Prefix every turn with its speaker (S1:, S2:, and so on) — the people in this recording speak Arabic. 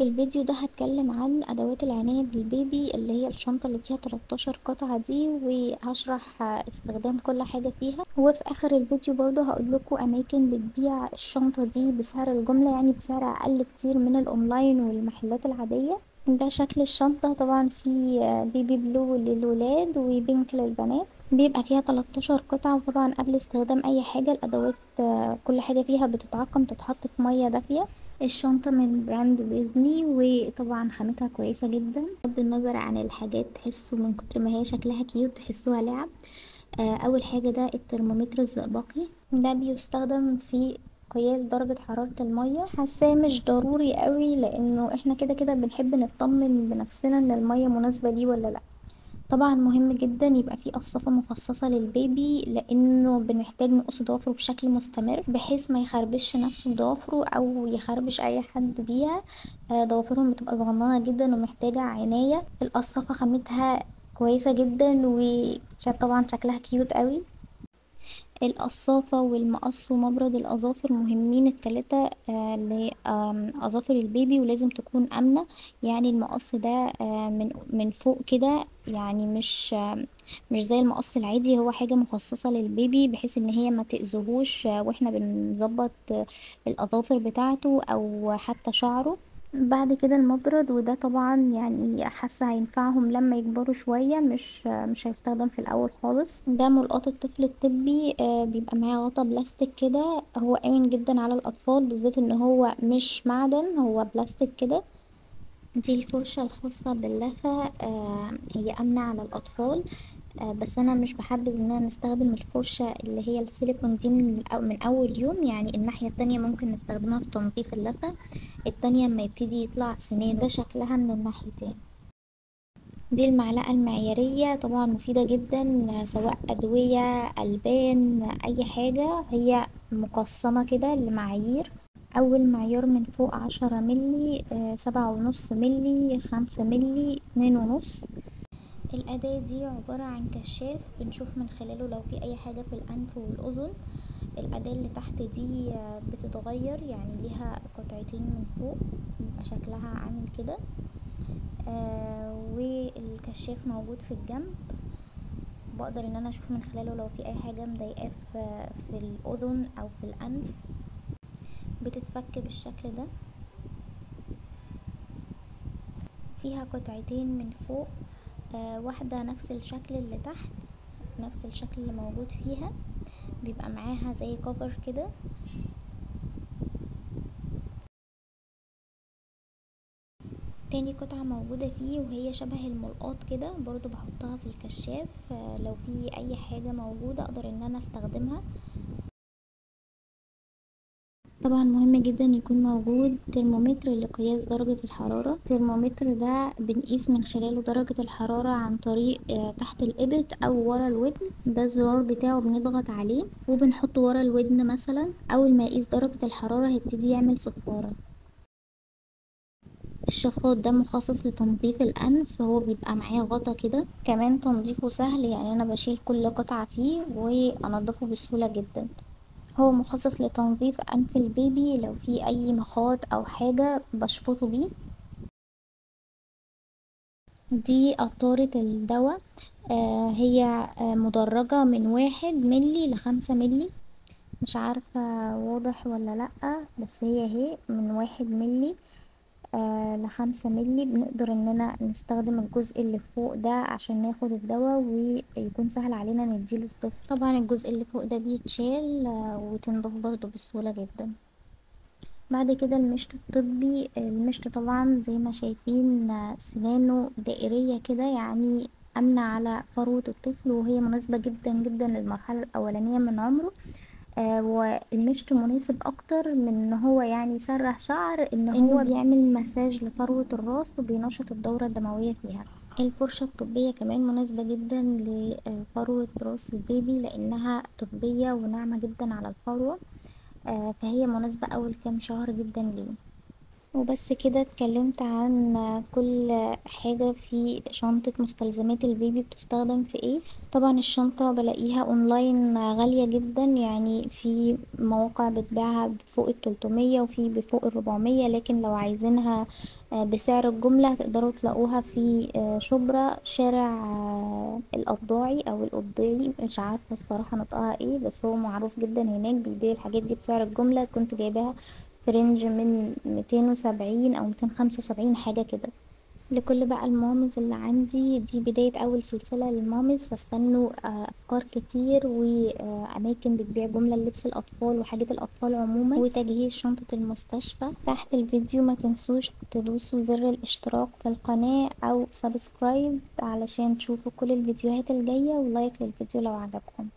S1: في الفيديو ده هتكلم عن ادوات العناية بالبيبي اللي هي الشنطة اللي فيها 13 قطعة دي، وهشرح استخدام كل حاجة فيها. وفي اخر الفيديو برضو هقول لكم اماكن بتبيع الشنطة دي بسعر الجملة، يعني بسعر اقل كتير من الاونلاين والمحلات العادية. ده شكل الشنطة. طبعا في بيبي بلو للولاد وبينك للبنات، بيبقى فيها 13 قطعة. وطبعا قبل استخدام اي حاجة الادوات كل حاجة فيها بتتعقم، تتحط في مية دافية. الشنطة من براند ديزني، وطبعا خامتها كويسة جدا بغض النظر عن الحاجات، تحسوا من كتر ما هي شكلها كيوت تحسوها لعب. اول حاجة ده الترمومتر الزئبقي، ده بيستخدم في قياس درجة حرارة المية. حاساه مش ضروري قوي لانه احنا كده كده بنحب نطمن بنفسنا ان المية مناسبة ليه ولا لا. طبعا مهم جدا يبقى في قصافة مخصصة للبيبي، لانه بنحتاج نقص ضوافره بشكل مستمر بحيث ما يخربش نفسه بضوافره او يخربش اي حد بيها. ضوافرهم بتبقى صغننة جدا ومحتاجة عناية. القصافة خامتها كويسة جدا وطبعا شكلها كيوت قوي. القصافة والمقص ومبرد الأظافر مهمين التلاتة لأظافر البيبي، ولازم تكون آمنة. يعني المقص ده من فوق كده، يعني مش زي المقص العادي، هو حاجة مخصصة للبيبي بحيث ان هي ما تأذيهوش واحنا بنظبط الأظافر بتاعته أو حتى شعره. بعد كده المبرد، وده طبعا يعني حاسه هينفعهم لما يكبروا شويه، مش هيستخدم في الاول خالص. ده ملقاط الطفل الطبي، بيبقى معاه غطا بلاستيك كده، هو امن جدا على الاطفال بالذات ان هو مش معدن، هو بلاستيك كده. دي الفرشة الخاصة باللثة، هي آمنة على الأطفال. بس أنا مش بحبذ إننا نستخدم الفرشة اللي هي السيليكون دي من أول يوم. يعني الناحية التانية ممكن نستخدمها في تنظيف اللثة، التانية اما يبتدي يطلع سنان. ده شكلها من الناحيتين. دي المعلقة المعيارية، طبعا مفيدة جدا سواء أدوية ألبان أي حاجة، هي مقسمة كده لمعايير. أول معيار من فوق 10 ملي، 7.5 ملي، 5 ملي، 2.5. الأداة دي عبارة عن كشاف بنشوف من خلاله لو في أي حاجة في الأنف والأذن. الأداة اللي تحت دي بتتغير، يعني ليها قطعتين من فوق بيبقى شكلها عامل كده. والكشاف موجود في الجنب، بقدر ان انا اشوف من خلاله لو في اي حاجة مضايقاه في الاذن او في الانف. بتتفك بالشكل ده، فيها قطعتين من فوق، واحدة نفس الشكل اللي تحت، نفس الشكل اللي موجود فيها، بيبقى معاها زي كفر كده. تاني قطعة موجودة فيه وهي شبه الملقاط كده، برضو بحطها في الكشاف لو في اي حاجة موجودة اقدر ان انا استخدمها. طبعا مهم جدا يكون موجود ترمومتر لقياس درجة الحرارة. الترمومتر ده بنقيس من خلاله درجة الحرارة عن طريق تحت الإبط أو ورا الودن. ده الزرار بتاعه بنضغط عليه وبنحطه ورا الودن مثلا، أول ما يقيس درجة الحرارة هيبتدي يعمل صفارة. الشفاط ده مخصص لتنظيف الأنف، هو بيبقى معاه غطا كده، كمان تنظيفه سهل، يعني أنا بشيل كل قطعة فيه وأنضفه بسهولة جدا. هو مخصص لتنظيف أنف البيبي، لو في أي مخاط أو حاجة بشفطه بيه. دي قطارة الدواء، هي مدرجة من 1 ملي ل5 ملي، مش عارفة واضح ولا لأ، بس هي من 1 ملي ل5 ملي. بنقدر اننا نستخدم الجزء اللي فوق ده عشان ناخد الدواء ويكون سهل علينا نديه للطفل. طبعا الجزء اللي فوق ده بيتشال وتنضف برضو بسهولة جدا. بعد كده المشط الطبي، المشط طبعا زي ما شايفين سنانه دائرية كده، يعني أمنة على فروة الطفل، وهي مناسبة جدا جدا للمرحلة الأولانية من عمره. والمشط مناسب أكتر من إن هو يعني يسرح شعر، إن هو بيعمل مساج لفروة الراس وبينشط الدورة الدموية فيها. الفرشة الطبية كمان مناسبة جدا لفروة راس البيبي لأنها طبية وناعمة جدا على الفروة، فهي مناسبة أول كام شهر جدا ليه. وبس كده اتكلمت عن كل حاجة في شنطة مستلزمات البيبي بتستخدم في ايه. طبعا الشنطة بلاقيها اونلاين غالية جدا، يعني في مواقع بتبيعها بفوق 300 وفي بفوق 400، لكن لو عايزينها بسعر الجملة هتقدروا تلاقوها في شبرا، شارع القبضاعي او القبضيعي، مش عارفة الصراحة نطقها ايه، بس هو معروف جدا هناك، بيبيع الحاجات دي بسعر الجملة. كنت جايباها في رينج من 270 او 275 حاجة كده. لكل بقى المامز اللي عندي، دي بداية أول سلسلة للمامز، فاستنوا أفكار كتير وأماكن بتبيع جملة للبس الأطفال وحاجات الأطفال عموما وتجهيز شنطة المستشفى. تحت الفيديو ما تنسوش تدوسوا زر الاشتراك في القناة أو سبسكرايب علشان تشوفوا كل الفيديوهات الجاية، ولايك للفيديو لو عجبكم.